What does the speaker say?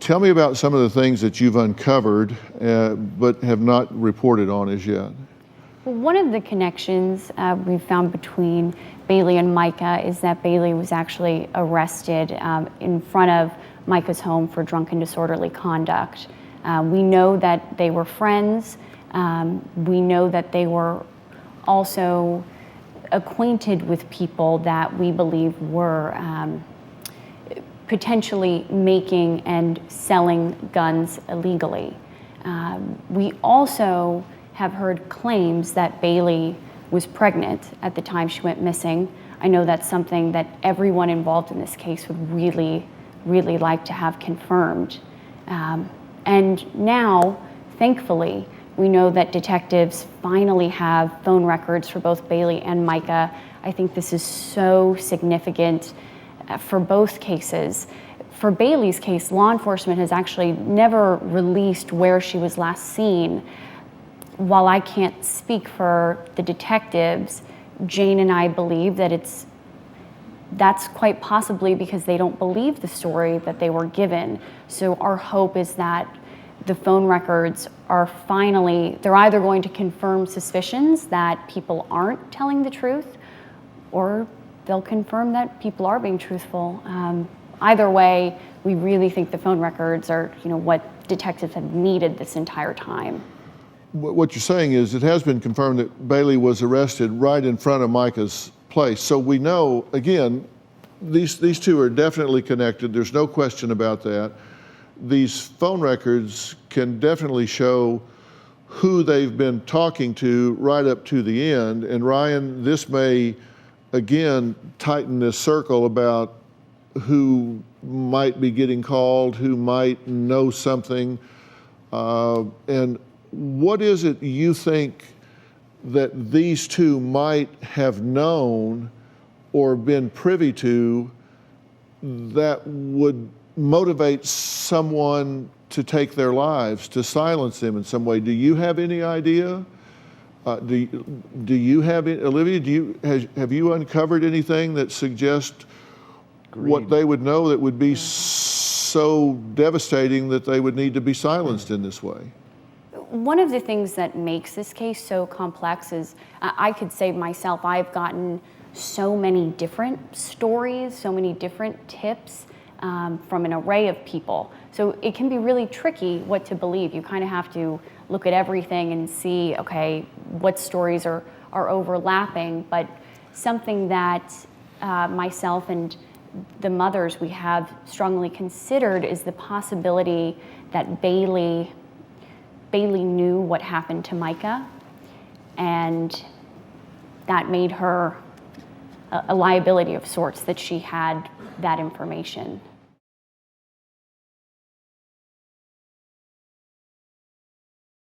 Tell me about some of the things that you've uncovered but have not reported on as yet. Well, one of the connections we've found between Bailey and Micah is that Bailey was actually arrested in front of Micah's home for drunken disorderly conduct. We know that they were friends. We know that they were also acquainted with people that we believe were potentially making and selling guns illegally. We also have heard claims that Bailey was pregnant at the time she went missing. I know that's something that everyone involved in this case would really, really like to have confirmed. And now, thankfully, we know that detectives finally have phone records for both Bailey and Micah. I think this is so significant for both cases. For Bailey's case, law enforcement has actually never released where she was last seen. While I can't speak for the detectives, Jane and I believe that that's quite possibly because they don't believe the story that they were given. So our hope is that the phone records are finally, they're either going to confirm suspicions that people aren't telling the truth, or they'll confirm that people are being truthful. Either way, we really think the phone records are, what detectives have needed this entire time. What you're saying is it has been confirmed that Bailey was arrested right in front of Micah's place. So we know, again, these two are definitely connected. There's no question about that. These phone records can definitely show who they've been talking to right up to the end. And Ryan, this may, again, tighten this circle about who might be getting called, who might know something. And what is it you think that these two might have known or been privy to that would motivate someone to take their lives, to silence them in some way? Do you have any idea? Do you have, Olivia, have you uncovered anything that suggests what they would know that would be so devastating that they would need to be silenced in this way? One of the things that makes this case so complex is, I could say myself, I've gotten so many different stories, so many different tips from an array of people. So it can be really tricky what to believe. You kind of have to look at everything and see, okay, what stories are overlapping. But something that myself and the mothers we have strongly considered is the possibility that Bailey knew what happened to Micah, and that made her a liability of sorts, that she had that information.